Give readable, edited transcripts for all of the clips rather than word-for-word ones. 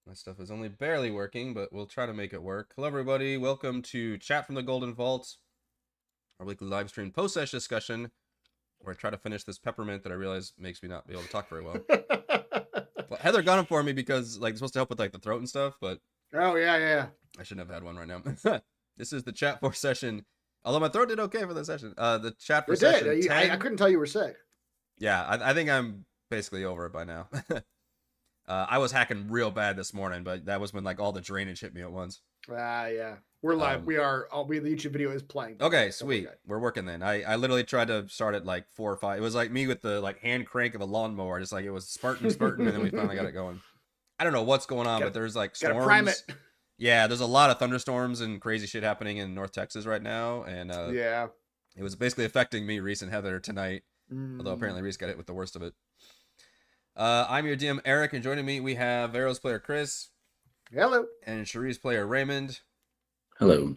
My stuff is only barely working, but we'll try to make it work. Hello, everybody. Welcome to Chat from the Golden Vault, our weekly live stream post-session discussion, where I try to finish this peppermint that I realize makes me not be able to talk very well. Well, Heather got them for me because it's supposed to help with the throat and stuff, but oh yeah. I shouldn't have had one right now. This is the chat for session. Although my throat did okay for the session. The chat for It session did. 10. I couldn't tell you were sick. Yeah, I think I'm basically over it by now. I was hacking real bad this morning, but that was when all the drainage hit me at once. Yeah. We're live. The YouTube video is playing. Okay, sweet. We're working then. I literally tried to start at 4 or 5. It was like me with the hand crank of a lawnmower. Just it was spurting, and then we finally got it going. I don't know what's going on, but there's storms. Gotta prime it. Yeah, there's a lot of thunderstorms and crazy shit happening in North Texas right now, and yeah, it was basically affecting me, Reese, and Heather tonight. Although apparently Reese got hit with the worst of it. I'm your DM Eric, and joining me we have Veros player Chris. Hello. And Cherise player Raymond. Hello.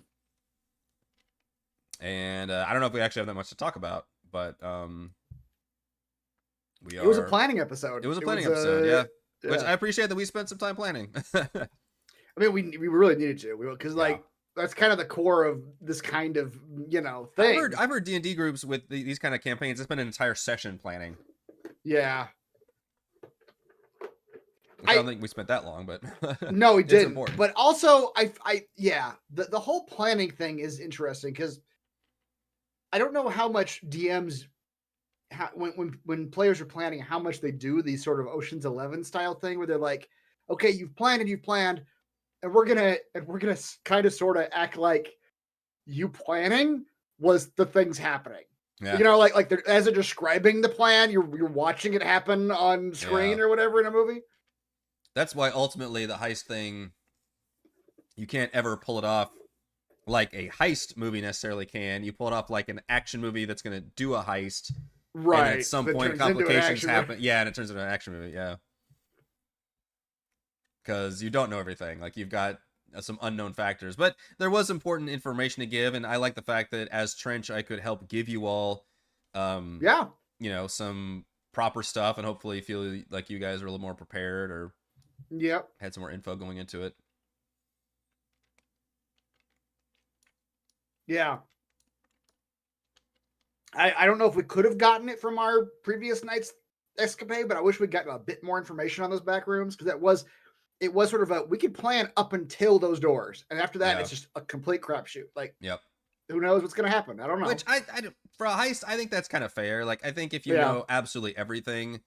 And I don't know if we actually have that much to talk about, but It was a planning episode. It was a planning episode, yeah. Which I appreciate that we spent some time planning. I mean, we really needed to, because that's kind of the core of this kind of thing. I've heard D&D groups with these kind of campaigns. It's been an entire session planning. Yeah. I don't think we spent that long, but no, we didn't. But also, the whole planning thing is interesting because I don't know how much DMs, when players are planning, how much they do these sort of Ocean's 11 style thing where they're like, okay, you've planned, and we're gonna kind of sort of act like you planning was the things happening. Yeah. Like they're, as they're describing the plan, you're watching it happen on screen or whatever in a movie. That's why ultimately the heist thing, you can't ever pull it off like a heist movie necessarily can. You pull it off like an action movie that's going to do a heist. Right. And at some point complications happen. Yeah, and it turns into an action movie. Yeah. Because you don't know everything. You've got some unknown factors. But there was important information to give. And I like the fact that as Trench, I could help give you all, some proper stuff and hopefully feel like you guys are a little more prepared or had some more info going into it. Yeah. I don't know if we could have gotten it from our previous night's escapade, but I wish we'd gotten a bit more information on those back rooms because it was sort of we could plan up until those doors, and after that it's just a complete crapshoot. Who knows what's going to happen? I don't know. Which I for a heist, I think that's kind of fair. I think if you know absolutely everything,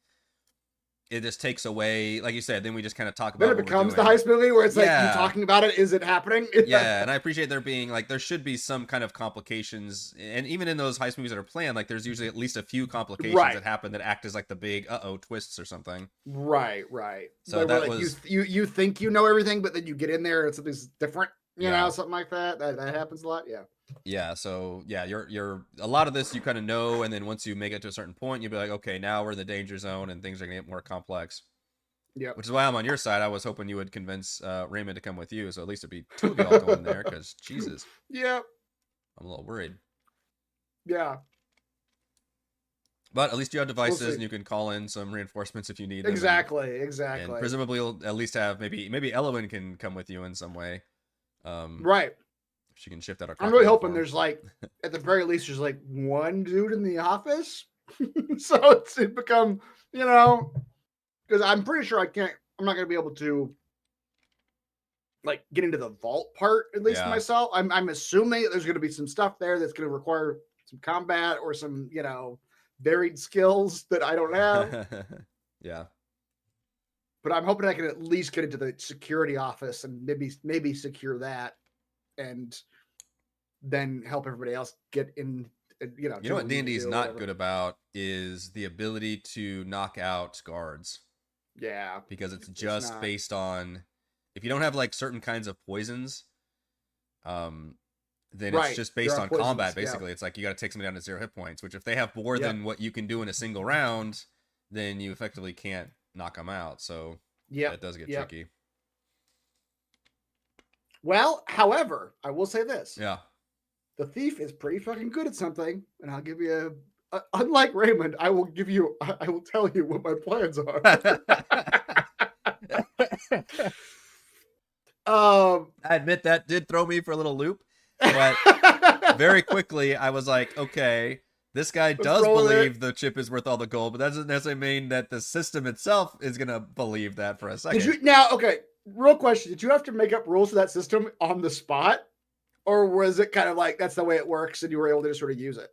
it just takes away, like you said, then we just kind of talk about then it becomes the heist movie where it's you talking about it. Is it happening? Yeah. And I appreciate there being there should be some kind of complications. And even in those heist movies that are planned, there's usually at least a few complications that happen that act as the big twists or something. Right. So that was you think you know everything, but then you get in there and something's different, know, something like that. That happens a lot. Yeah, so you're a lot of this you kind of know, and then once you make it to a certain point, you'll be like, okay, now we're in the danger zone, and things are gonna get more complex. Yeah, which is why I'm on your side. I was hoping you would convince Raymond to come with you, so at least it'd be two of y'all going there. Because Jesus, yeah, I'm a little worried. Yeah, but at least you have devices, and you can call in some reinforcements if you need them. Exactly. And presumably, you'll at least have maybe Elowen can come with you in some way. Right. She can shift out our. I'm really hoping there's at the very least there's one dude in the office, so it's become because I'm pretty sure I'm not gonna be able to get into the vault part at least myself. I'm assuming there's gonna be some stuff there that's gonna require some combat or some varied skills that I don't have. Yeah. But I'm hoping I can at least get into the security office and maybe secure that. And then help everybody else get in. You know what D&D is not good about is the ability to knock out guards. Yeah, because it's just based on if you don't have certain kinds of poisons, then it's just based on combat. Basically, it's you got to take somebody down to 0 hit points. Which if they have more than what you can do in a single round, then you effectively can't knock them out. So that does get tricky. Well, however, I will say this. Yeah. The thief is pretty fucking good at something, and I'll give you unlike Raymond, I will tell you what my plans are. I admit that did throw me for a little loop, but very quickly I was like, okay, this guy does believe the chip is worth all the gold, but that doesn't necessarily mean that the system itself is gonna believe that for a second. Okay, real question: did you have to make up rules for that system on the spot, or was it kind of like that's the way it works, and you were able to just sort of use it?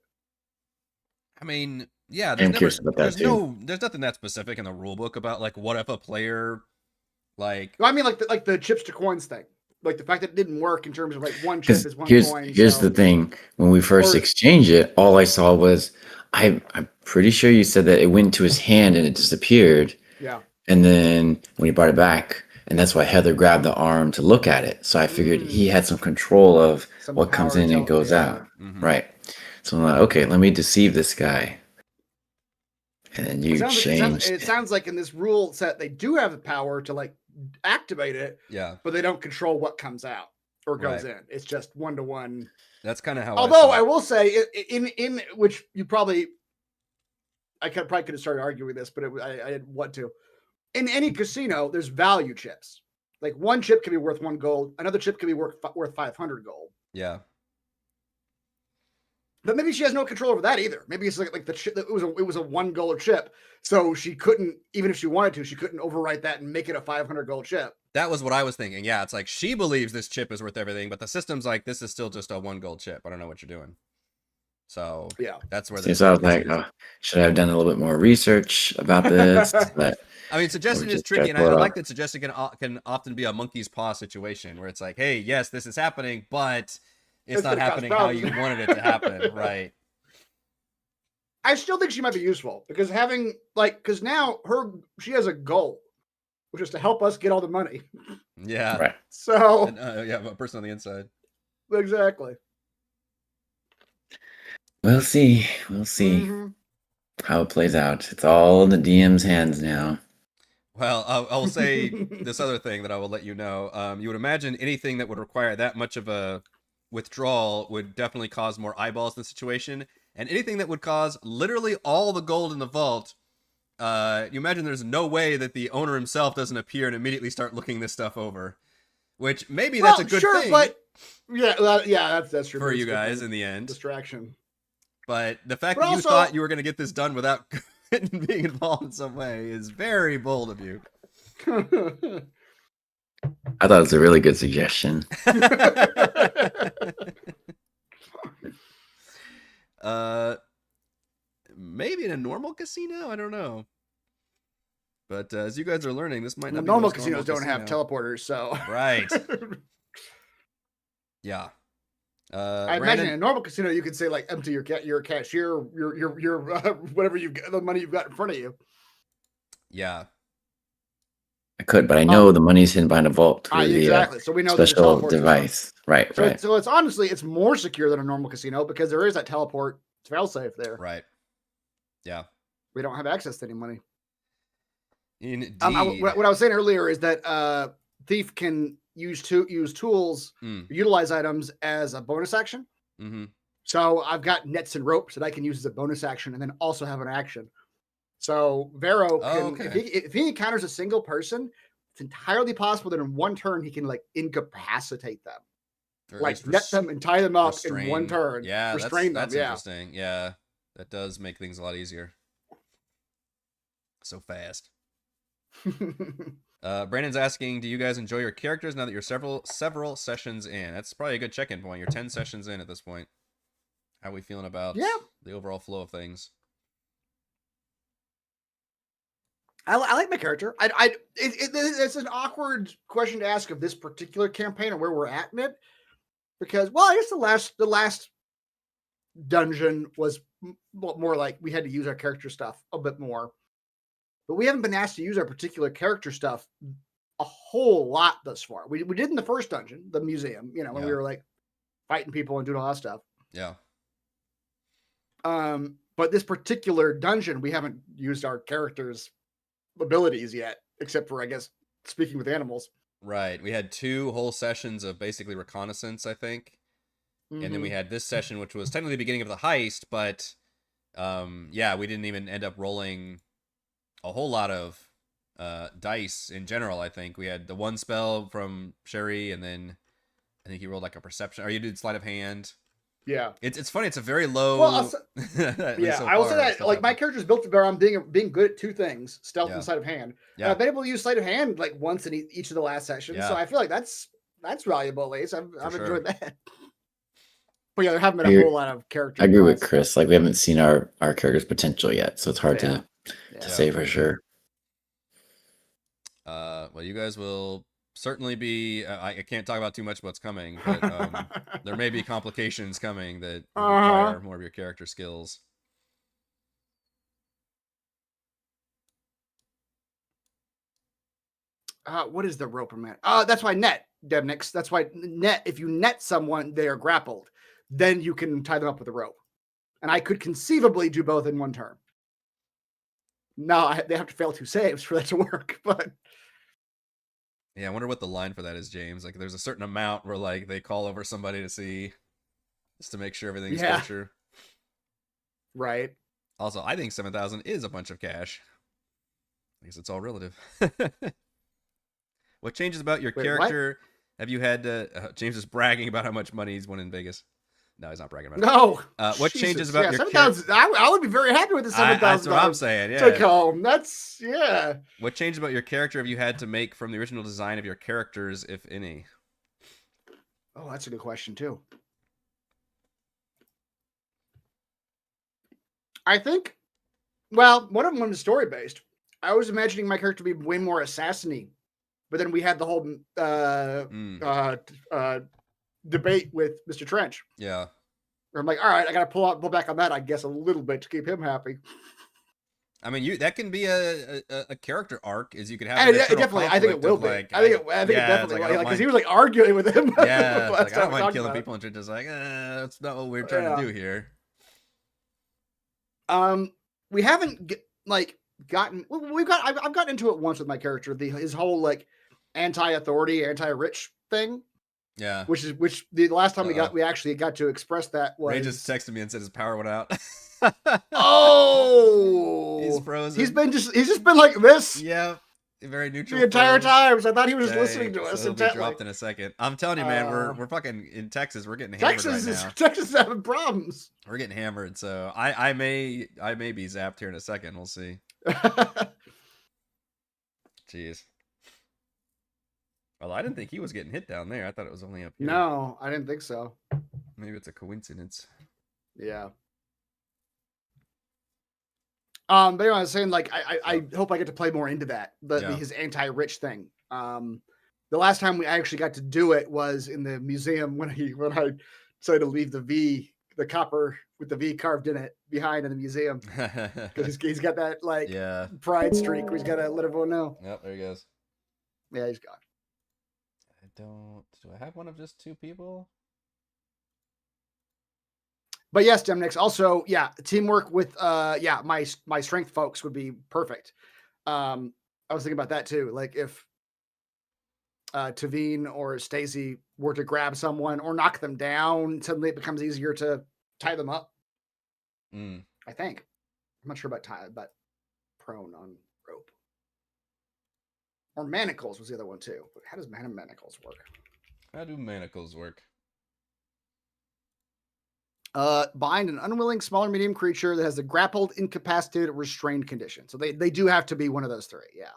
I mean, yeah, there's nothing that specific in the rule book about like what if a player like. Well, I mean, like the chips to coins thing. Like the fact that it didn't work in terms of like one chip is one coin. Here's the thing. When we first exchanged it, all I saw was I'm pretty sure you said that it went to his hand and it disappeared. Yeah. And then when he brought it back, and that's why Heather grabbed the arm to look at it. So I figured he had some control of what comes in and goes out. Mm-hmm. Right. So I'm like, okay, let me deceive this guy. And then you changed. It sounds like in this rule set they do have the power to like activate it, but they don't control what comes out or goes in. It's just 1-to-1. That's kind of how. Although I will say, in which you probably, I could have started arguing this, but I didn't want to. In any casino, there's value chips. Like one chip can be worth 1 gold, another chip can be worth 500 gold. Yeah. But maybe she has no control over that either. Maybe it's like the chip. It was a 1 gold chip, so she couldn't, even if she wanted to, she couldn't overwrite that and make it a 500 gold chip. That was what I was thinking. Yeah, it's like she believes this chip is worth everything, but the system's like, this is still just a 1 gold chip. I don't know what you're doing. So yeah, that's where. So I was like, should I have done a little bit more research about this? But I mean, suggestion is tricky, and I like that suggestion can often be a monkey's paw situation where it's like, hey, yes, this is happening, but it's not happening how you wanted it to happen, right? I still think she might be useful because because now she has a goal, which is to help us get all the money. Yeah. Right. So a person on the inside. Exactly. We'll see. We'll see how it plays out. It's all in the DM's hands now. Well, I will say this other thing that I will let you know. You would imagine anything that would require that much of a withdrawal would definitely cause more eyeballs in the situation, and anything that would cause literally all the gold in the vault, you imagine there's no way that the owner himself doesn't appear and immediately start looking this stuff over, which maybe that's a good thing. But that's true for you guys in the end. Distraction. But the fact that you thought you were going to get this done without being involved in some way is very bold of you. I thought it was a really good suggestion. Maybe in a normal casino, I don't know. But as you guys are learning, this might not be normal casinos don't have teleporters, so right. Yeah. I imagine in a normal casino you could say like empty your cashier, your whatever you've got, the money you've got in front of you. Yeah. I could, but I know the money's hidden behind a vault through exactly. So we know special device. Right, so right. So it's more secure than a normal casino because there is that teleport failsafe there. Right. Yeah. We don't have access to any money. Indeed. What I was saying earlier is that thief can use tools, utilize items as a bonus action. Mm-hmm. So I've got nets and ropes that I can use as a bonus action and then also have an action. So Vero can, if he encounters a single person, it's entirely possible that in one turn he can like incapacitate them, like net them and tie them up in one turn. Yeah, restrain that's them. Interesting. Yeah, that does make things a lot easier. So fast. Brandon's asking, do you guys enjoy your characters now that you're several sessions in? That's probably a good check-in point. You're 10 sessions in at this point. How are we feeling about the overall flow of things? I like my character. It's an awkward question to ask of this particular campaign and where we're at in it, because I guess the last dungeon was more like we had to use our character stuff a bit more, but we haven't been asked to use our particular character stuff a whole lot thus far. We did in the first dungeon, the museum, when we were like fighting people and doing all that stuff. Yeah. But this particular dungeon, we haven't used our characters' abilities yet, except for, I guess, speaking with animals. Right. We had 2 whole sessions of basically reconnaissance, I think. Mm-hmm. And then we had this session, which was technically the beginning of the heist, but we didn't even end up rolling a whole lot of dice in general. I think we had the one spell from Sherry, and then I think you rolled like a perception, or you did sleight of hand. Yeah, it's funny. It's a very low. Well, I will say that like my character's built around being good at two things: stealth and sleight of hand. Yeah, and I've been able to use sleight of hand like once in each of the last sessions, so I feel like that's valuable. At least I've enjoyed that. But yeah, there haven't been a whole lot of characters. I agree with Chris. Like we haven't seen our character's potential yet, so it's hard to say for sure. Well, you guys will certainly be. I can't talk about too much what's coming, but there may be complications coming that require more of your character skills. What is the roper man? That's why net, Devnix. That's why net. If you net someone, they are grappled. Then you can tie them up with a rope. And I could conceivably do both in one turn. No, they have to fail 2 saves for that to work. But yeah, I wonder what the line for that is, James. Like, there's a certain amount where like they call over somebody to see, just to make sure everything's kosher. Right. Also, I think 7,000 is a bunch of cash. I guess it's all relative. What changes about your character? What? Have you had? James is bragging about how much money he's won in Vegas. No, he's not bragging about it. No. What changes about your character? I would be very happy with the 7,000. That's what I'm saying. Yeah. Take home. That's What changes about your character have you had to make from the original design of your characters, if any? Oh, that's a good question too. I think. Well, one of them was story based. I was imagining my character to be way more assassin-y, but then we had the whole debate with Mr. Trench. Yeah. Where I'm like, all right, I got to pull back on that, I guess, a little bit to keep him happy. I mean, that can be a character arc, is you could have. Definitely, I think it will be. I think it definitely will, because he was like arguing with him. Yeah, like, I don't mind killing people, and just like, that's not what we're trying to do here. We haven't gotten. I've gotten into it once with my character. His whole like anti-authority, anti-rich thing. Yeah. Which the last time we actually got to express that was Ray just texted me and said his power went out. Oh, he's frozen. He's just been like this. Yeah. Very neutral the entire time. So I thought he was just listening to us. So he'll be dropped in a second. I'm telling you, man, we're fucking in Texas. We're getting hammered right now. Texas is having problems. We're getting hammered. So I may be zapped here in a second. We'll see. Jeez. Well, I didn't think he was getting hit down there. I thought it was only up here. No, I didn't think so. Maybe it's a coincidence. Yeah. But anyway, I was saying, like, I hope I get to play more into that, his anti-rich thing. The last time I actually got to do it was in the museum when I decided to leave the copper with the V carved in it behind in the museum, because he's got that pride streak where he's got to let everyone know. Yep, there he goes. Yeah, he's gone. Do I have one of just 2 people? But yes, Demnix, also, teamwork with my strength folks would be perfect. I was thinking about that too. Like if Tavine or Stacey were to grab someone or knock them down, suddenly it becomes easier to tie them up. I think. I'm not sure about prone on rope. Or manacles was the other one too. But how does manacles work? How do manacles work? Bind an unwilling small or medium creature that has a grappled, incapacitated, restrained condition. So they do have to be one of those 3. Yeah.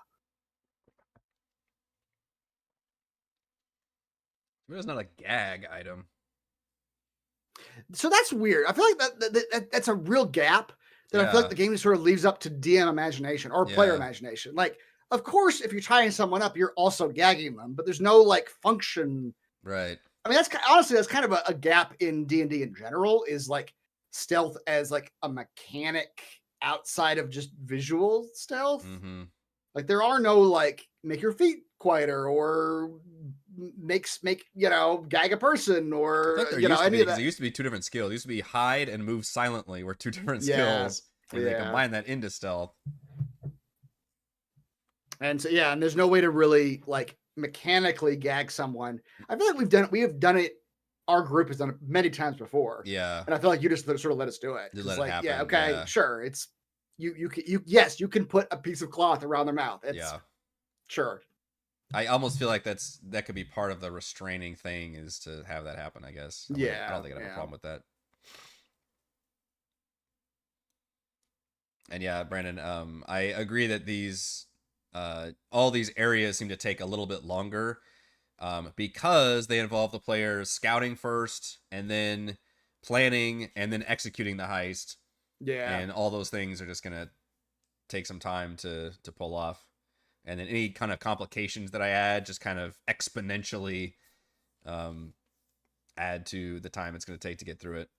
It's not a gag item. So that's weird. I feel like that's a real gap that I feel like the game sort of leaves up to DM imagination or player imagination. Like, of course, if you're tying someone up, you're also gagging them, but there's no like function. Right. I mean, that's kind of a gap in D&D in general, is like stealth as like a mechanic outside of just visual stealth. Mm-hmm. Like there are no like make your feet quieter or gag a person or any of that. There used to be 2 different skills. It used to be hide and move silently were 2 different skills, and they combine that into stealth. And so and there's no way to really like mechanically gag someone. I feel like we have done it. Our group has done it many times before. Yeah, and I feel like you just sort of let us do it. Just let it happen. Sure. It's you can put a piece of cloth around their mouth. Sure. I almost feel like that could be part of the restraining thing, is to have that happen, I guess. I don't think I'd have a problem with that. And yeah, Brandon, I agree that these all these areas seem to take a little bit longer, because they involve the players scouting first, and then planning, and then executing the heist. Yeah. And all those things are just gonna take some time to pull off. And then any kind of complications that I add just kind of exponentially add to the time it's going to take to get through it.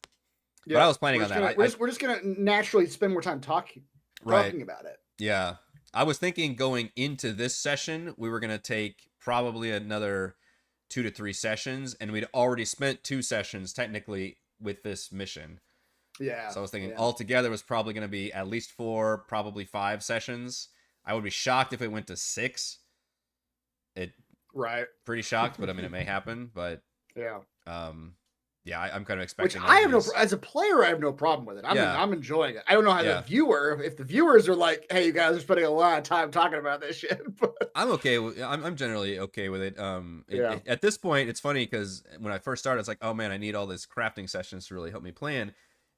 Yeah, but I was planning on that. We're just going to naturally spend more time talking about it. Yeah. I was thinking going into this session, we were going to take probably another 2 to 3 sessions, and we'd already spent 2 sessions technically with this mission. Yeah. So I was thinking altogether was probably going to be at least 4, probably 5 sessions. I would be shocked if it went to 6. Pretty shocked, but I mean, it may happen. But yeah, I'm kind of expecting. Which I have as a player, I have no problem with it. I'm enjoying it. I don't know how the viewer, if the viewers are like, "Hey, you guys are spending a lot of time talking about this shit," but I'm okay. I'm generally okay with it. At this point, it's funny because when I first started, it's like, oh man, I need all this crafting sessions to really help me plan.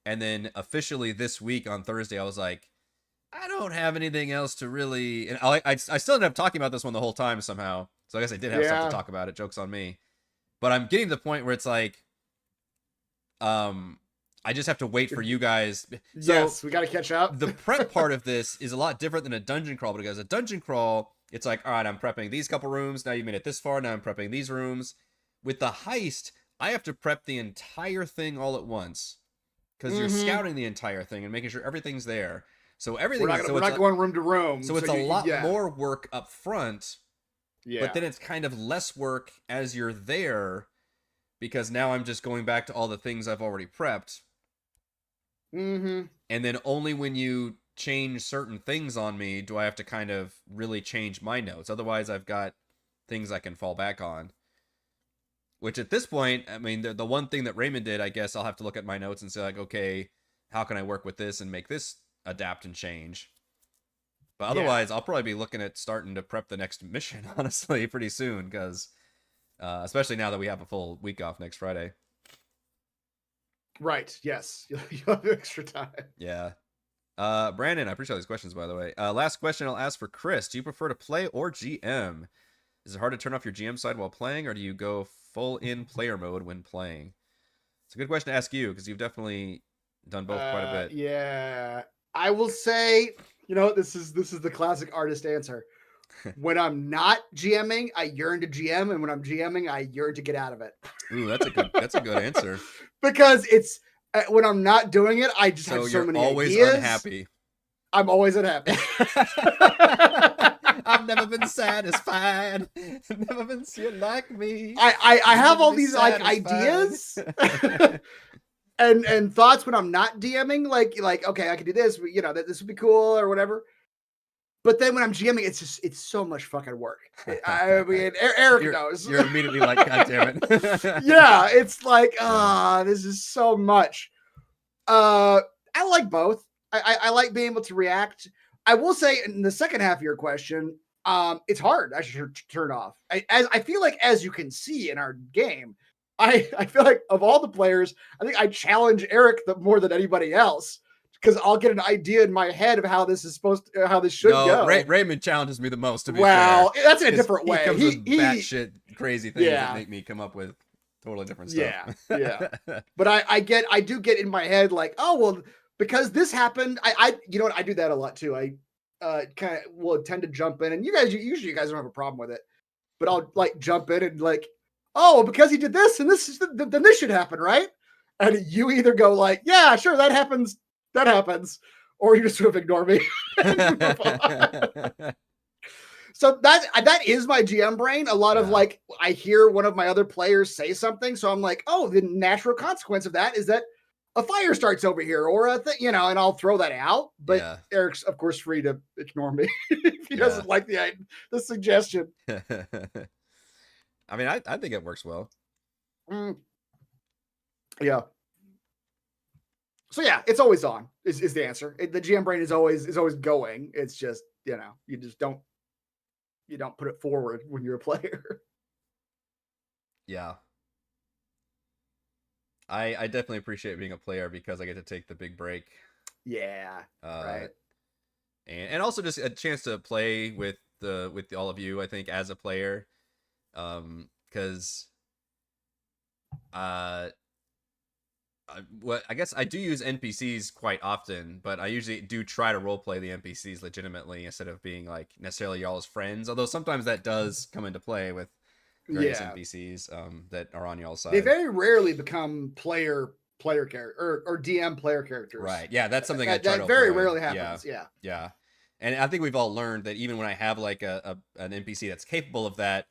And then officially this week on Thursday, I was like, I don't have anything else to really, and I still ended up talking about this one the whole time somehow. So I guess I did have stuff to talk about. It joke's on me, but I'm getting to the point where it's like, I just have to wait for you guys. So yes, we got to catch up. The prep part of this is a lot different than a dungeon crawl, because a dungeon crawl, it's like, all right, I'm prepping these couple rooms. Now you made it this far. Now I'm prepping these rooms. With the heist, I have to prep the entire thing all at once, because you're scouting the entire thing and making sure everything's there. So everything. We're not going room to room. So it's a lot more work up front. Yeah. But then it's kind of less work as you're there, because now I'm just going back to all the things I've already prepped. Mm-hmm. And then only when you change certain things on me do I have to kind of really change my notes. Otherwise, I've got things I can fall back on. Which at this point, I mean, the one thing that Raymond did, I guess I'll have to look at my notes and say, like, okay, how can I work with this and make this adapt and change? But otherwise, I'll probably be looking at starting to prep the next mission, honestly, pretty soon, because especially now that we have a full week off next Friday. Right. Yes. You'll have extra time. Yeah. Brandon, I appreciate all these questions, by the way. Last question I'll ask for Chris. Do you prefer to play or GM? Is it hard to turn off your GM side while playing, or do you go full in player mode when playing? It's a good question to ask you, because you've definitely done both quite a bit. Yeah. I will say, this is the classic artist answer. When I'm not GMing, I yearn to GM, and when I'm GMing, I yearn to get out of it. Ooh, that's a good answer. Because it's when I'm not doing it, I just have so many always ideas. Unhappy. I'm always unhappy. I've never been satisfied. I've never been seen like me. I have all these ideas and thoughts when I'm not DMing, like okay, I could do this, this would be cool or whatever. But then when I'm GMing, it's so much fucking work. I mean, Eric knows. You're immediately like, God damn it. Yeah, it's like, this is so much. I like both. I like being able to react. I will say, in the second half of your question, it's hard. I should turn it off. I feel like, as you can see in our game, I feel like of all the players, I think I challenge Eric more than anybody else. Because I'll get an idea in my head of how this is how this should go. Raymond challenges me the most, to be fair. That's in a different way. He comes with batshit crazy things that make me come up with totally different stuff. Yeah. But I do get in my head like, oh, well, because this happened, you know what? I do that a lot too. I kind of will tend to jump in, and you guys don't have a problem with it, but I'll like jump in and like, oh, because he did this and this, then this should happen, right? And you either go like, yeah, sure, that happens, or you just sort of ignore me. So that is my GM brain. A lot of like, I hear one of my other players say something, so I'm like, oh, the natural consequence of that is that a fire starts over here, or a thing, and I'll throw that out. But Eric's, of course, free to ignore me if he doesn't like the suggestion. I mean, I think it works well. Yeah. So yeah, it's always on. Is the answer. The GM brain is always going. It's just you just don't you don't put it forward when you're a player. Yeah. I definitely appreciate being a player because I get to take the big break. Yeah. Right. And also just a chance to play with all of you, I think, as a player. Because I guess I do use NPCs quite often, but I usually do try to roleplay the NPCs legitimately instead of being like necessarily y'all's friends. Although sometimes that does come into play with various NPCs that are on y'all's side. They very rarely become player character or DM player characters. Right. Yeah, that's something I try to very rarely happens. Yeah. And I think we've all learned that even when I have like an NPC that's capable of that,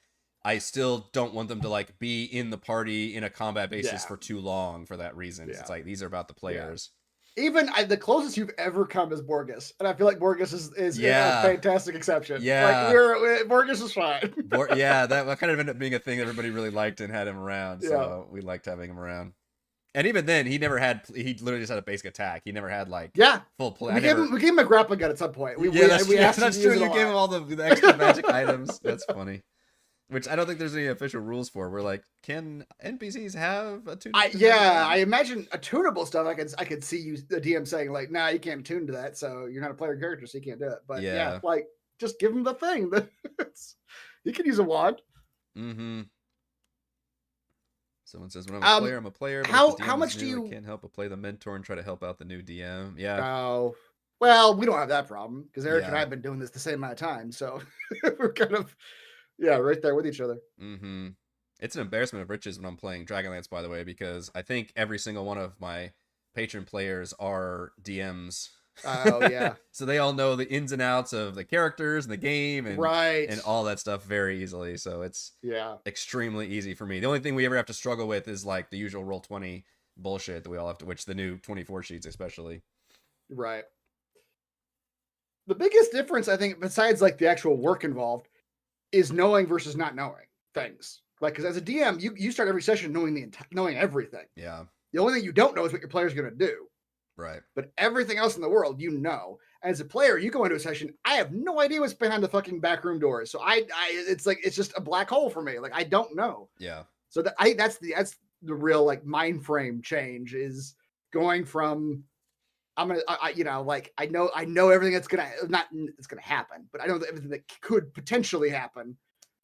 I still don't want them to like be in the party in a combat basis for too long for that reason. It's like these are about the players. Even the closest you've ever come is Borges, and I feel like Borges is a fantastic exception. Yeah, like Borges is fine. That kind of ended up being a thing that everybody really liked and had him around. So we liked having him around. And even then, he literally just had a basic attack. He never had like full play. We gave him a grappling gun at some point. That's true. You gave him all the extra magic items. That's funny. Which I don't think there's any official rules for. We're like, can NPCs have a tune? I imagine a tunable stuff. I could see the DM saying like, "Nah, you can't tune to that, so you're not a player character, so you can't do it." But like just give him the thing. You can use a wand. Mm-hmm. Someone says, "When I'm a player, But how much do you? I can't help but play the mentor and try to help out the new DM." Yeah. Oh, well, we don't have that problem because Eric and I have been doing this the same amount of time, so we're kind of. Yeah, right there with each other. Mm-hmm. It's an embarrassment of riches when I'm playing Dragonlance, by the way, because I think every single one of my patron players are DMs. Oh, yeah. So they all know the ins and outs of the characters and the game and all that stuff very easily. So it's extremely easy for me. The only thing we ever have to struggle with is like the usual Roll20 bullshit that we all have to, which the new 24 sheets especially. Right. The biggest difference, I think, besides like the actual work involved, is knowing versus not knowing things. Like, because as a DM, you start every session knowing everything. Yeah. The only thing you don't know is what your player's going to do. Right. But everything else in the world, you know. As a player, you go into a session, I have no idea what's behind the fucking back room doors. So it's just a black hole for me. Like I don't know. Yeah. So that's the real like mind frame change is going from I know everything that's it's gonna happen, but I know everything that could potentially happen.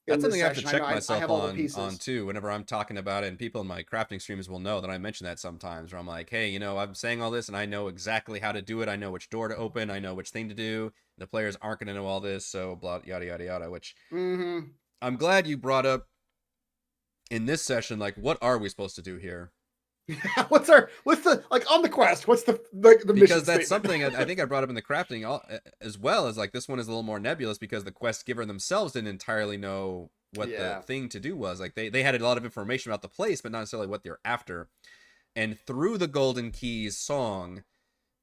That's something I have to check myself on too. Whenever I'm talking about it, and people in my crafting streams will know that I mention that sometimes. Where I'm like, hey, I'm saying all this, and I know exactly how to do it. I know which door to open. I know which thing to do. The players aren't going to know all this, so blah yada yada yada. Which I'm glad you brought up in this session. Like, what are we supposed to do here? what's the like on the quest? What's the mission? Because that's something I think I brought up in the crafting as well as like this one is a little more nebulous because the quest giver themselves didn't entirely know what the thing to do was. Like they had a lot of information about the place, but not necessarily what they're after. And through the Golden Keys song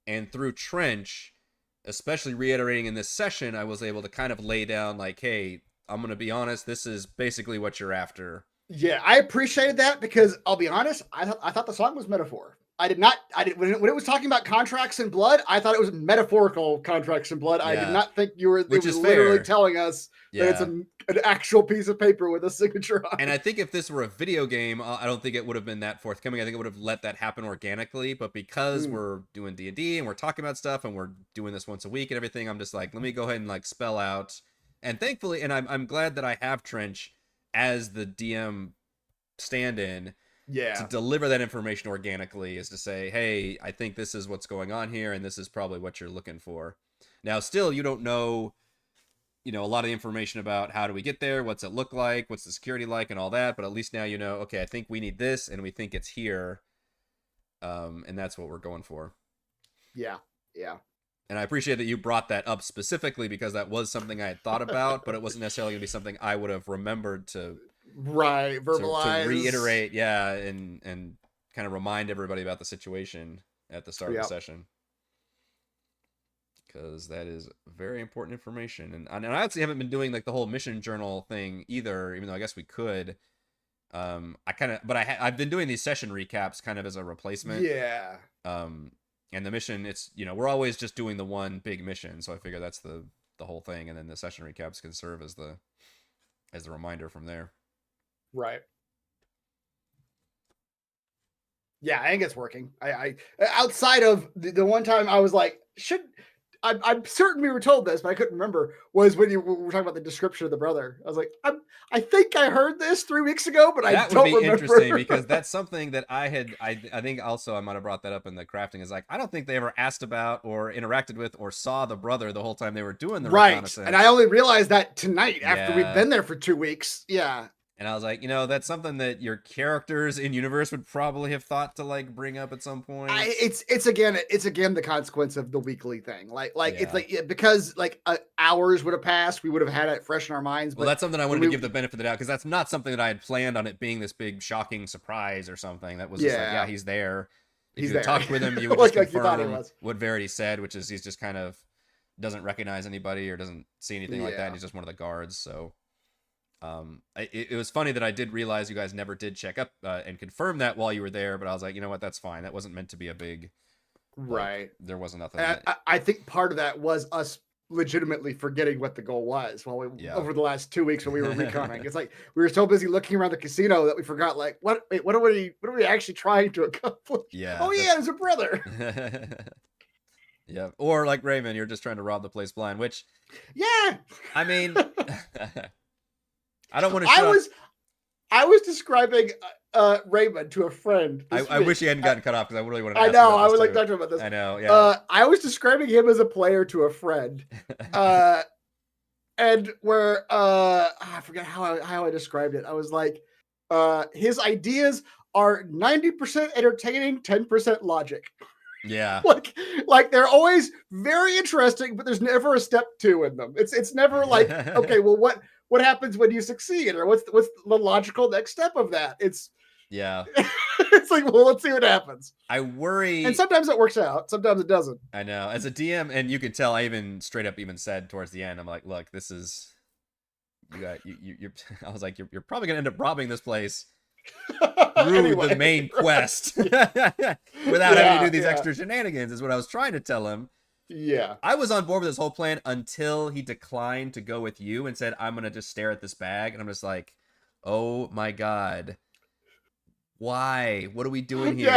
and through Trench, especially reiterating in this session, I was able to kind of lay down like, hey, I'm gonna be honest, this is basically what you're after. Yeah, I appreciated that because I'll be honest, I thought the song was metaphor. When it was talking about contracts and blood, I thought it was metaphorical contracts and blood. I did not think it was literally telling us that it's an actual piece of paper with a signature on it. And I think if this were a video game, I don't think it would have been that forthcoming. I think it would have let that happen organically. But because we're doing D&D and we're talking about stuff and we're doing this once a week and everything, I'm just like, let me go ahead and like spell out. And thankfully, and I'm glad that I have Trench as the DM stand-in to deliver that information organically, is to say, hey, I think this is what's going on here and this is probably what you're looking for. Now still you don't know a lot of information about how do we get there, what's it look like, what's the security like and all that, but at least now okay, I think we need this and we think it's here, and that's what we're going for. Yeah And I appreciate that you brought that up specifically because that was something I had thought about, but it wasn't necessarily going to be something I would have remembered to verbalize, to reiterate, and kind of remind everybody about the situation at the start of the session, because that is very important information. And I actually haven't been doing like the whole mission journal thing either, even though I guess we could. I've been doing these session recaps kind of as a replacement. Yeah. And the mission, it's we're always just doing the one big mission, so I figure that's the the whole thing, and then the session recaps can serve as the reminder from there. Right. Yeah, I think it's working. I outside of the one time I was like, I'm certain we were told this, but I couldn't remember, was when we were talking about the description of the brother. I was like, I think I heard this 3 weeks ago, but I don't remember. That would be interesting, because that's something that I think also I might have brought that up in the crafting, is like, I don't think they ever asked about or interacted with or saw the brother the whole time they were doing the reconnaissance. And I only realized that tonight after we'd been there for 2 weeks. Yeah. And I was like, that's something that your characters in universe would probably have thought to like bring up at some point. It's again the consequence of the weekly thing. It's like, because like hours would have passed, we would have had it fresh in our minds. Well, that's something I wanted to give the benefit of the doubt, because that's not something that I had planned on it being this big shocking surprise or something. That was just like, yeah, he's there. If you talked with him, you would just confirm what Verity said, which is he's just kind of doesn't recognize anybody or doesn't see anything like that. And he's just one of the guards. So. It was funny that I did realize you guys never did check up and confirm that while you were there, but I was like, you know what, that's fine. That wasn't meant to be a big, right. There wasn't nothing. I think part of that was us legitimately forgetting what the goal was over the last 2 weeks when we were reconning. It's like we were so busy looking around the casino that we forgot, like, what are we actually trying to accomplish? Yeah. Oh yeah, there's a brother. Yeah. Or like Raymond, you're just trying to rob the place blind, which I mean I don't want to. I was describing Raymond to a friend. I wish he hadn't gotten cut off, because I really wanted to ask I would like to talk about this. I know. Yeah. I was describing him as a player to a friend, and where I forget how I described it. I was like, his ideas are 90% entertaining, 10% logic. Yeah. like they're always very interesting, but there's never a step 2 in them. It's never like, okay, well, what happens when you succeed, or what's the logical next step of that? It's like, well, let's see what happens. I worry, and sometimes it works out, sometimes it doesn't. I know, as a DM, and you can tell, I even straight up even said towards the end, I'm like, look, this is you're I was like, you're probably gonna end up robbing this place through the main quest without having to do these extra shenanigans, is what I was trying to tell him. Yeah. I was on board with this whole plan until he declined to go with you and said, I'm going to just stare at this bag. And I'm just like, oh my God. Why? What are we doing here?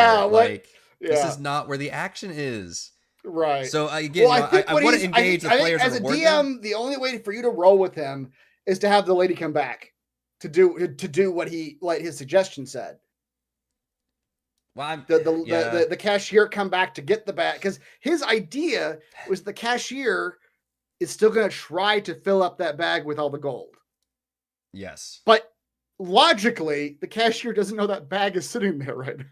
This is not where the action is. Right. So again, I want to engage the players. As a DM, the only way for you to roll with him is to have the lady come back to do what his suggestion said. Well, the cashier come back to get the bag, because his idea was the cashier is still going to try to fill up that bag with all the gold. Yes. But logically, the cashier doesn't know that bag is sitting there right now.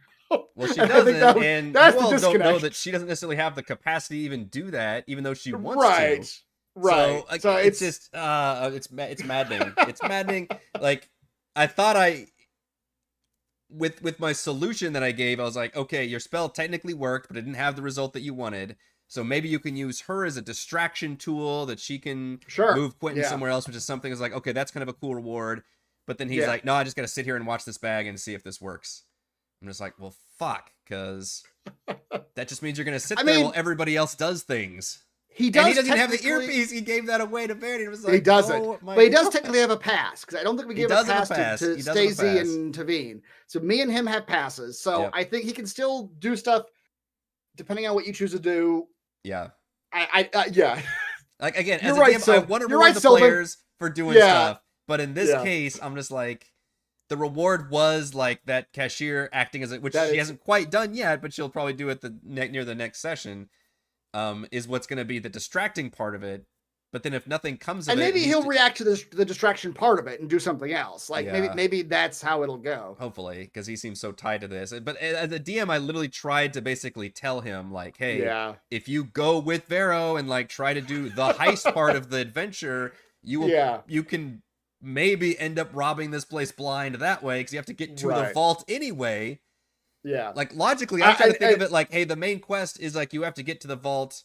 Well, she doesn't, and you all don't know that she doesn't necessarily have the capacity to even do that, even though she wants to. Right. So it's just it's maddening. It's maddening. Like, I thought with my solution that I gave, I was like, okay, your spell technically worked, but it didn't have the result that you wanted. So maybe you can use her as a distraction tool, that she can move Quentin somewhere else, which is something is like, okay, that's kind of a cool reward. But then he's like, no, I just got to sit here and watch this bag and see if this works. I'm just like, well, fuck, because that just means you're going to sit there while everybody else does things. He does. And he doesn't have the earpiece. He gave that away to Verity. It was like, he doesn't. But he does technically have a pass, because I don't think we gave a pass to Stacey and Tavine. So me and him have passes. So I think he can still do stuff depending on what you choose to do. Yeah. Yeah. Like, again, as a DM, I want to reward the players for doing stuff. But in this case, I'm just like, the reward was like that cashier acting as which she hasn't quite done yet, but she'll probably do it near the next session. Is what's going to be the distracting part of it. But then if nothing comes of it, and maybe he'll react to the distraction part of it and do something else. Like maybe that's how it'll go. Hopefully, because he seems so tied to this. But as a DM, I literally tried to basically tell him, like, hey, if you go with Vero and like try to do the heist part of the adventure, you can maybe end up robbing this place blind that way, because you have to get to the vault anyway. Yeah. Like, logically, I'm trying to think of it like, hey, the main quest is like you have to get to the vault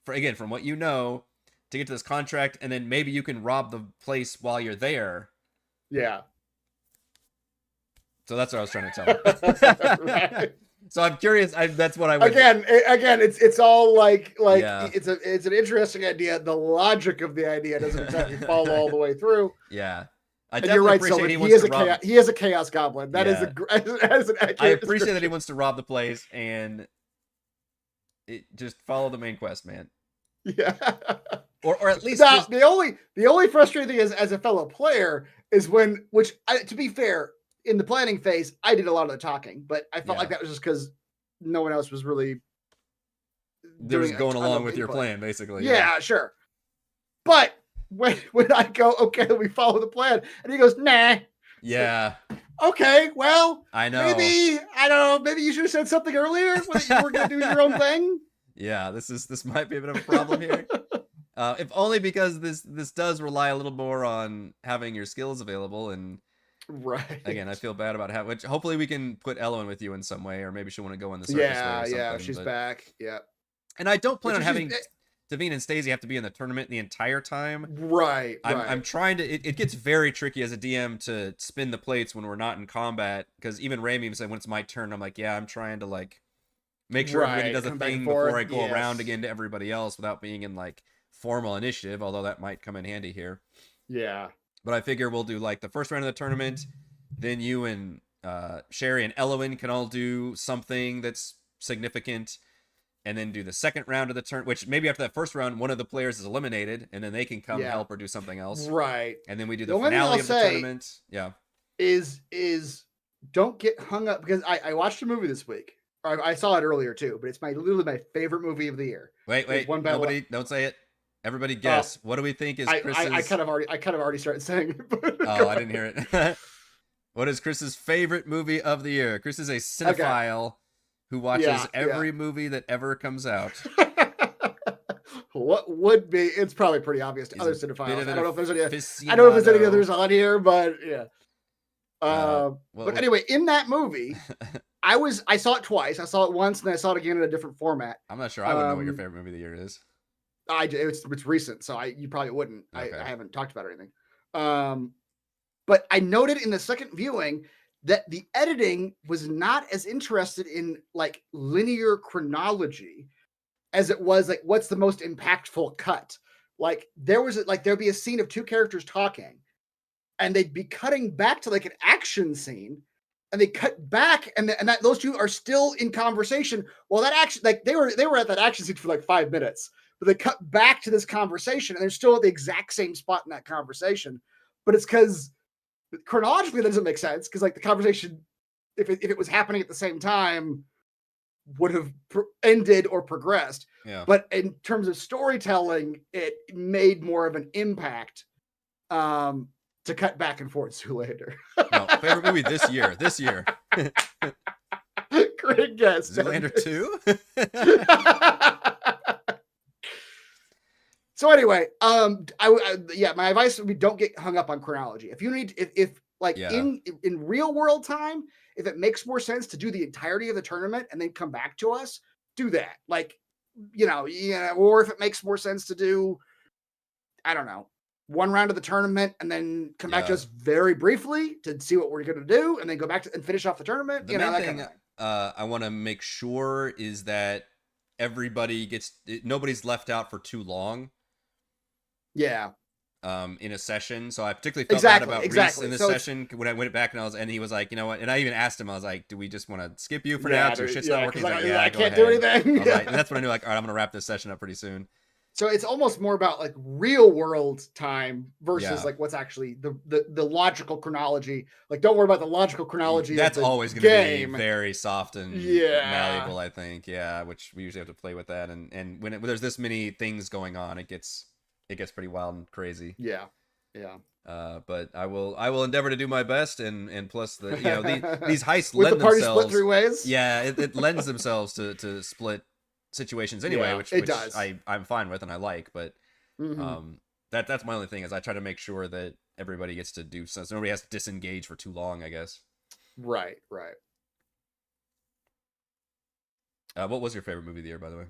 from what you know, to get to this contract, and then maybe you can rob the place while you're there. Yeah. So that's what I was trying to tell him. So I'm curious. That's what I would. Again, it's all like it's an interesting idea. The logic of the idea doesn't exactly follow all the way through. Yeah. And you're right, so he is a chaos goblin. That is an accurate I appreciate that he wants to rob the place and just follow the main quest, man. Yeah. Or at least the only frustrating thing is, as a fellow player, is when, to be fair, in the planning phase, I did a lot of the talking, but I felt like that was just because no one else was really going along with your plan, basically. Yeah, sure. But when I go, okay, we follow the plan, and he goes, nah. Yeah. Okay, well, I know. Maybe you should have said something earlier when you were going to do your own thing. Yeah, this might be a bit of a problem here. If only because this does rely a little more on having your skills available, and right. Again, I feel bad about which hopefully we can put Ellen with you in some way, or maybe she'll want to go in the circus. Yeah, she's back. Yeah. And I don't plan on having Davine and Stacey have to be in the tournament the entire time. Right. I'm trying to. It gets very tricky as a DM to spin the plates when we're not in combat, because even Raimi said when it's my turn, I'm like, yeah, I'm trying to like make sure everybody does a thing before I go around again to everybody else without being in like formal initiative, although that might come in handy here. Yeah. But I figure we'll do like the first round of the tournament, then you and Sherry and Elowen can all do something that's significant, and then do the second round of the turn, which maybe after that first round, one of the players is eliminated, and then they can come help or do something else. Right. And then we do the finale of the tournament. Yeah. Is don't get hung up, because I watched a movie this week. I saw it earlier too, but it's literally my favorite movie of the year. Wait, nobody, don't say it. Everybody guess. What do we think is Chris's... I kind of already started saying it. Oh, I didn't hear it. What is Chris's favorite movie of the year? Chris is a cinephile who watches every movie that ever comes out. What would be? It's probably pretty obvious to other cinephiles. I don't know if there's any others on here, but yeah. But anyway, in that movie, I saw it twice. I saw it once, and I saw it again in a different format. I'm not sure I would know what your favorite movie of the year is. It's recent, so you probably wouldn't. Okay. I haven't talked about it or anything. But I noted in the second viewing that the editing was not as interested in like linear chronology as it was like what's the most impactful cut. Like there'd be a scene of two characters talking, and they'd be cutting back to like an action scene, and they cut back, and that those two are still in conversation. Well, that action, like they were at that action scene for like 5 minutes. But they cut back to this conversation, and they're still at the exact same spot in that conversation. But it's because chronologically that doesn't make sense, because like the conversation, if it was happening at the same time, would have ended or progressed. Yeah. But in terms of storytelling, it made more of an impact to cut back and forth. Zoolander. No, favorite movie this year. Great guess. Zoolander 2? So anyway, my advice would be don't get hung up on chronology. If you need, in real world time, if it makes more sense to do the entirety of the tournament and then come back to us, do that. Like, or if it makes more sense to do, I don't know, one round of the tournament and then come back to us very briefly to see what we're going to do, and then go back and finish off the tournament. The main thing I want to make sure is that nobody's left out for too long. Yeah. In a session. So I particularly felt bad about Reese in this session when I went back and he was like, you know what? And I even asked him, I was like, do we just want to skip you for now? Your shit's not working. I can't do anything. And that's when I knew, like, all right, I'm going to wrap this session up pretty soon. So it's almost more about like real world time versus like what's actually the logical chronology. Like, don't worry about the logical chronology. That's always going to be very soft and malleable, I think. Yeah, which we usually have to play with that. And when there's this many things going on, it gets pretty wild and crazy. Yeah. But I will endeavor to do my best, and plus these heists with lend the party themselves split 3 ways. Yeah, it lends themselves to split situations anyway, which does. I'm fine with and I like, but that's my only thing is I try to make sure that everybody gets to do so nobody has to disengage for too long, I guess. Right. What was your favorite movie of the year, by the way?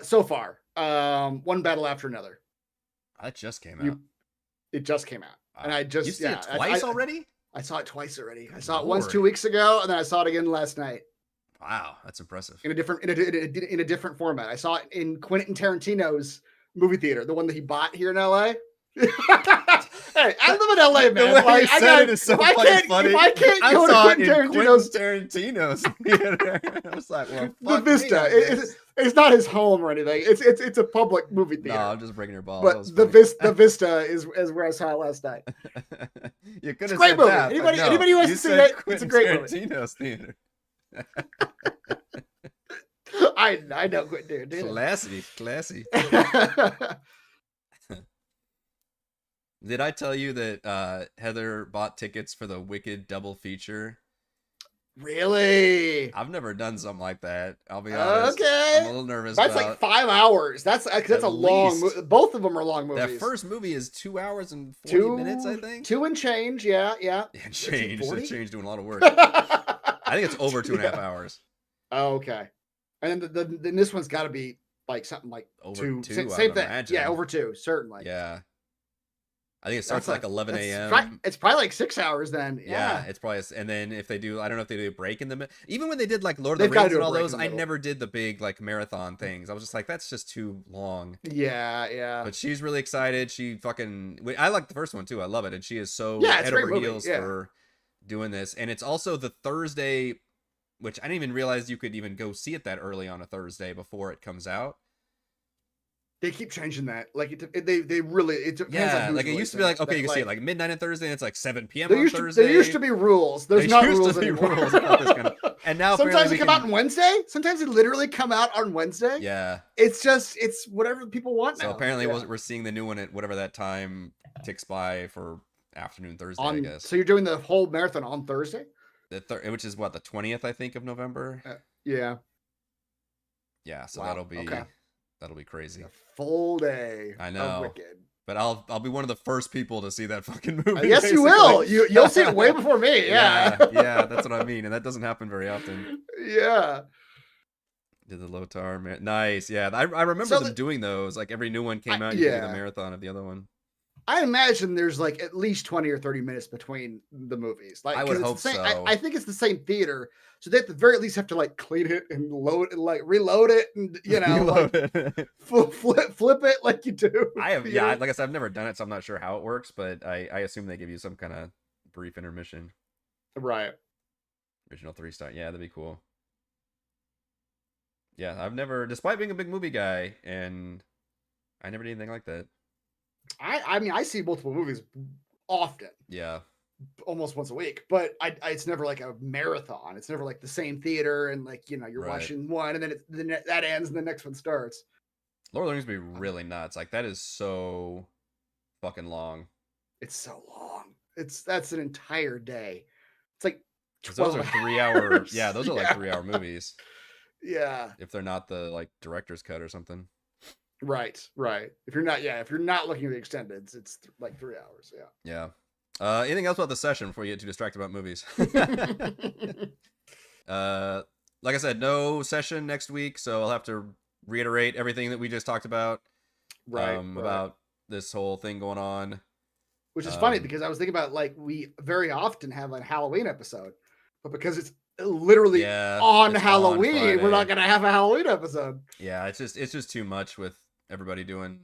So far, One Battle After Another. That just came out. It just came out, and you've seen it twice already? I saw it twice already. I saw it once 2 weeks ago, and then I saw it again last night. Wow, that's impressive. In a different format. I saw it in Quentin Tarantino's movie theater, the one that he bought here in LA. Hey, I live in LA, man. The way like, you said it is so fucking funny. If I can't go to Quentin Tarantino's theater. I was like, well, the Vista. It's not his home or anything. It's a public movie theater. No, I'm just breaking your balls. But the Vista is where I saw it last night. You could have said movie. That. Anybody who wants to see it, it's a great Tarantino's movie. Theater. I know Quentin Tarantino. Classy. Did I tell you that Heather bought tickets for the Wicked double feature? Really? I've never done something like that. I'll be honest. Okay. I'm a little nervous. That's like 5 hours. That's a long movie. Both of them are long movies. That first movie is 2 hours and 40 minutes, I think. 2 and change, yeah. And change. It's change doing a lot of work. I think it's over 2.5 hours. Oh, okay. And then this one's got to be like something like over 2. Same thing. Imagine. Yeah, over 2, certainly. Yeah. I think it starts at like 11 a.m. It's probably like 6 hours then. Yeah, it's probably. And then if they do, I don't know if they do a break in the middle. Even when they did like Lord of the Rings and all those, I never did the big like marathon things. I was just like, that's just too long. Yeah. But she's really excited. She fucking. I like the first one too. I love it, and she is so head over heels for doing this. And it's also the Thursday, which I didn't even realize you could even go see it that early on a Thursday before it comes out. They keep changing that. Like they really it depends on like it used to be like, okay, you can see it like midnight on Thursday, and it's like 7 p.m. on Thursday. There used to be rules. There's not rules anymore. Rules about this kind of, and now sometimes they come out on Wednesday. Sometimes they literally come out on Wednesday. Yeah. It's whatever people want now. So apparently we're seeing the new one at whatever that time ticks by for afternoon Thursday, I guess. So you're doing the whole marathon on Thursday? Which is what, the 20th, I think, of November? Yeah. Yeah, so that'll be crazy. A full day. I know. Of Wicked. But I'll be one of the first people to see that fucking movie. Yes, basically. You will. You'll see it way before me. Yeah. Yeah, that's what I mean, and that doesn't happen very often. Yeah. Did the Lotar nice? Yeah, I remember them doing those. Like every new one came out, you did the marathon of the other one. I imagine there's like at least 20 or 30 minutes between the movies. Like I would hope so. I think it's the same theater, so they at the very least have to like clean it and load and like reload it and flip it like you do. Like I said, I've never done it, so I'm not sure how it works, but I assume they give you some kind of brief intermission. Right. Original 3-star. Yeah, that'd be cool. Yeah, I've never, despite being a big movie guy, and I never did anything like that. I mean, I see multiple movies often. Yeah. Almost once a week, but it's never like a marathon. It's never like the same theater and like, you're watching one and then that ends and the next one starts. Lord of the Rings would be really nuts. Like that is so fucking long. It's so long. That's an entire day. It's like 12 those are 3 hour. Yeah, those are like 3 hour movies. Yeah. If they're not the like director's cut or something. Right. If you're not looking at the extended, it's like 3 hours. Yeah. Anything else about the session before you get too distracted about movies? Like I said, no session next week, so I'll have to reiterate everything that we just talked about. Right. About this whole thing going on. Which is funny because I was thinking about like we very often have a Halloween episode, but because it's literally on Halloween, we're not gonna have a Halloween episode. Yeah, it's just too much with everybody doing.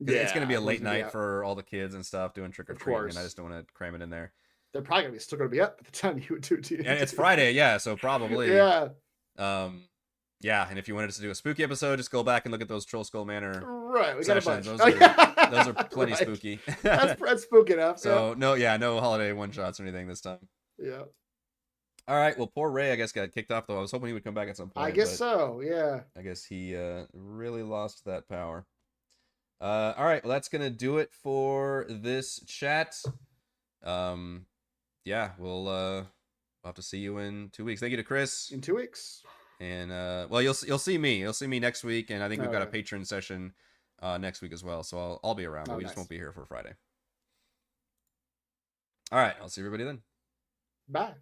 It's gonna be a late night for all the kids and stuff doing trick or treating, and I just don't want to cram it in there. They're probably still gonna be up at the time you would do it. And it's Friday, so probably. Yeah. And if you wanted us to do a spooky episode, just go back and look at those Troll Skull Manor we got a bunch. Those are plenty spooky. that's spooky enough. So no holiday one shots or anything this time. Yeah. All right. Well, poor Ray, I guess, got kicked off though. I was hoping he would come back at some point. I guess so. Yeah. I guess he really lost that power. All right. Well, that's gonna do it for this chat. We'll have to see you in 2 weeks. Thank you to Chris. In 2 weeks. And you'll see me. You'll see me next week, and I think we've got a patron session next week as well. So I'll be around, but we just won't be here for Friday. All right. I'll see everybody then. Bye.